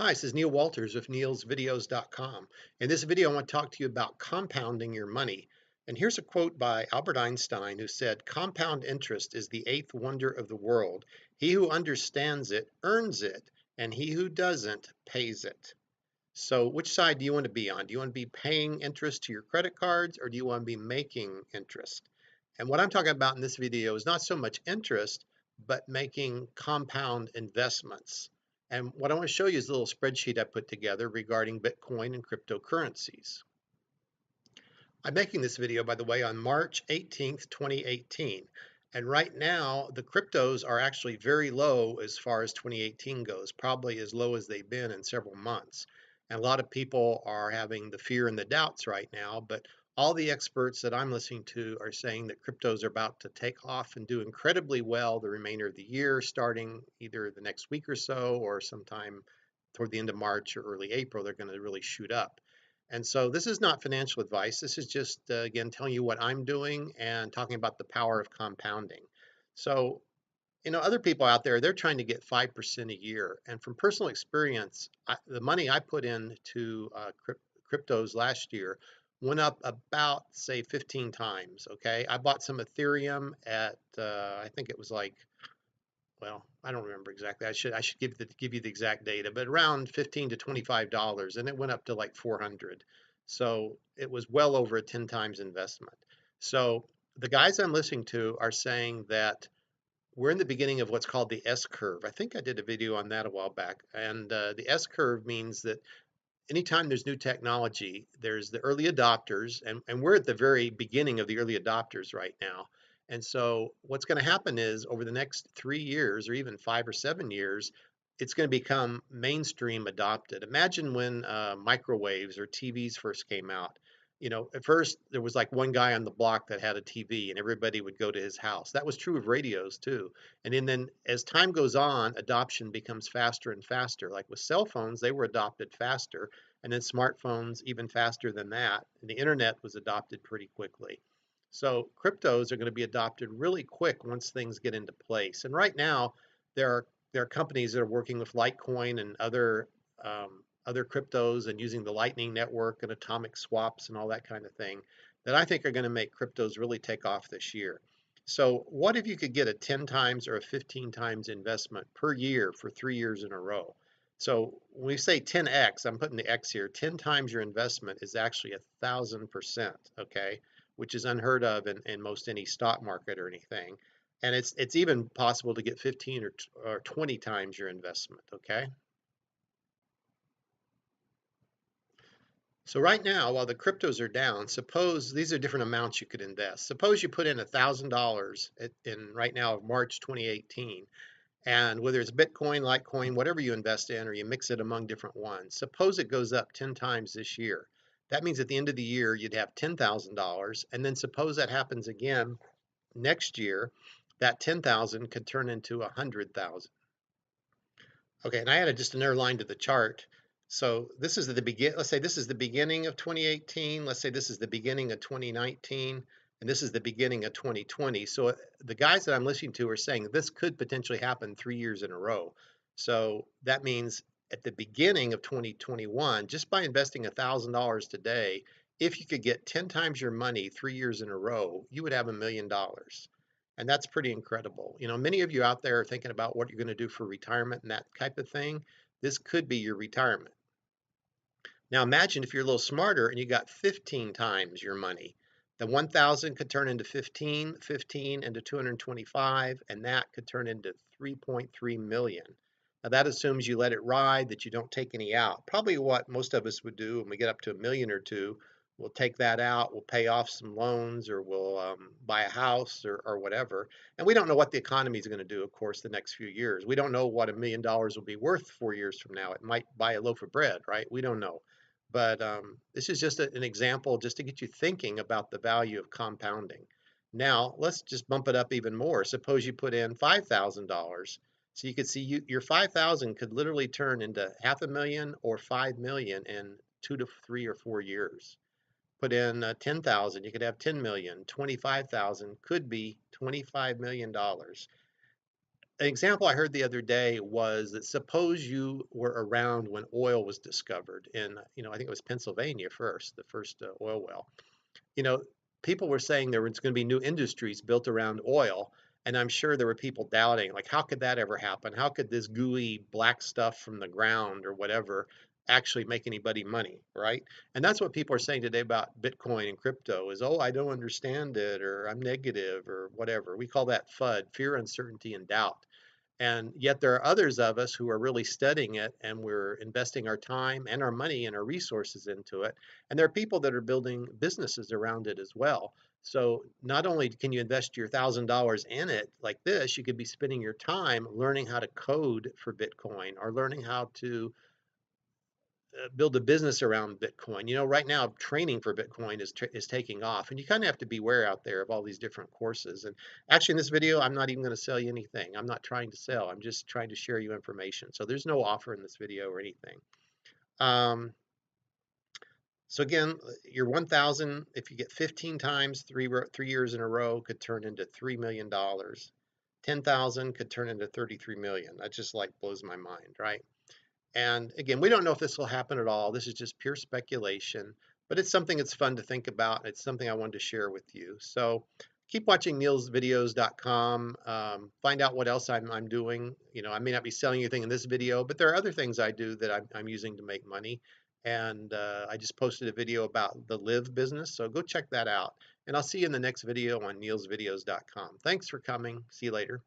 Hi, this is Neil Walters with neilsvideos.com. In this video, I want to talk to you about compounding your money. And here's a quote by Albert Einstein who said, "Compound interest is the eighth wonder of the world. He who understands it earns it, and he who doesn't pays it." So which side do you want to be on? Do you want to be paying interest to your credit cards, or do you want to be making interest? And what I'm talking about in this video is not so much interest, but making compound investments. And what I want to show you is a little spreadsheet I put together regarding Bitcoin and cryptocurrencies. I'm making this video, by the way, on March 18th, 2018. And right now, the cryptos are actually very low as far as 2018 goes, probably as low as they've been in several months. And a lot of people are having the fear and the doubts right now, but all the experts that I'm listening to are saying that cryptos are about to take off and do incredibly well the remainder of the year, starting either the next week or so, or sometime toward the end of March or early April, they're going to really shoot up. And so this is not financial advice. This is just, again, telling you what I'm doing and talking about the power of compounding. So, other people out there, they're trying to get 5% a year. And from personal experience, the money I put into cryptos last year went up about, say, 15 times. Okay. I bought some Ethereum at, I think it was like, well, I don't remember exactly. I should give you the exact data, but around 15 to $25, and it went up to like 400. So it was well over a 10 times investment. So the guys I'm listening to are saying that we're in the beginning of what's called the S curve. I think I did a video on that a while back. And the S curve means that anytime there's new technology, there's the early adopters, and we're at the very beginning of the early adopters right now. And so what's going to happen is over the next 3 years or even 5 or 7 years, it's going to become mainstream adopted. Imagine when microwaves or TVs first came out. At first there was like one guy on the block that had a TV and everybody would go to his house. That was true of radios too. And then as time goes on, adoption becomes faster and faster. Like with cell phones, they were adopted faster, and then smartphones even faster than that. And the internet was adopted pretty quickly. So cryptos are going to be adopted really quick once things get into place. And right now, there are companies that are working with Litecoin and other cryptos and using the Lightning Network and atomic swaps and all that kind of thing that I think are going to make cryptos really take off this year. So what if you could get a 10 times or a 15 times investment per year for 3 years in a row? So when we say 10x, I'm putting the X here, 10 times your investment is actually 1,000%, okay, which is unheard of in most any stock market or anything. And it's even possible to get 15 or 20 times your investment, okay? So right now, while the cryptos are down, suppose these are different amounts you could invest. Suppose you put in $1,000 in right now of March 2018, and whether it's Bitcoin, Litecoin, whatever you invest in, or you mix it among different ones, suppose it goes up 10 times this year. That means at the end of the year, you'd have $10,000. And then suppose that happens again next year, that 10,000 could turn into 100,000. Okay, and I added just another line to the chart. So this is the begin. Let's say this is the beginning of 2018. Let's say this is the beginning of 2019, and this is the beginning of 2020. So the guys that I'm listening to are saying this could potentially happen 3 years in a row. So that means at the beginning of 2021, just by investing $1,000 today, if you could get 10 times your money 3 years in a row, you would have $1 million. And that's pretty incredible. Many of you out there are thinking about what you're going to do for retirement and that type of thing. This could be your retirement. Now imagine if you're a little smarter and you got 15 times your money. The 1,000 could turn into 15, 15 into 225, and that could turn into 3.3 million. Now that assumes you let it ride, that you don't take any out. Probably what most of us would do when we get up to a million or two. We'll take that out, we'll pay off some loans, or we'll buy a house or whatever. And we don't know what the economy is going to do, of course, the next few years. We don't know what $1 million will be worth 4 years from now. It might buy a loaf of bread, right? We don't know. But this is just an example just to get you thinking about the value of compounding. Now, let's just bump it up even more. Suppose you put in $5,000. So you could see your 5,000 could literally turn into half a million or 5 million in 2 to 3 or 4 years. Put in 10,000, you could have 10 million. 25,000 could be $25 million. An example I heard the other day was that suppose you were around when oil was discovered in, I think it was Pennsylvania first, the first oil well. you know, People were saying there was going to be new industries built around oil. And I'm sure there were people doubting, like, how could that ever happen? How could this gooey black stuff from the ground or whatever actually make anybody money, right? And that's what people are saying today about Bitcoin and crypto is, oh, I don't understand it, or I'm negative, or whatever. We call that FUD, fear, uncertainty, and doubt. And yet there are others of us who are really studying it and we're investing our time and our money and our resources into it. And there are people that are building businesses around it as well. So not only can you invest your $1,000 in it like this, you could be spending your time learning how to code for Bitcoin or learning how to build a business around Bitcoin. Right now training for Bitcoin is taking off, and you kind of have to beware out there of all these different courses. And actually, in this video, I'm not even going to sell you anything. I'm not trying to sell. I'm just trying to share you information. So there's no offer in this video or anything. Um, so again, your 1,000, if you get 15 times 3 years in a row, could turn into $3 million. 10,000 could turn into 33 million. That just like blows my mind, right? And again, we don't know if this will happen at all. This is just pure speculation, but it's something that's fun to think about. It's something I wanted to share with you. So keep watching neilsvideos.com. Find out what else I'm doing. I may not be selling anything in this video, but there are other things I do that I'm using to make money. And I just posted a video about the Live business. So go check that out. And I'll see you in the next video on neilsvideos.com. Thanks for coming. See you later.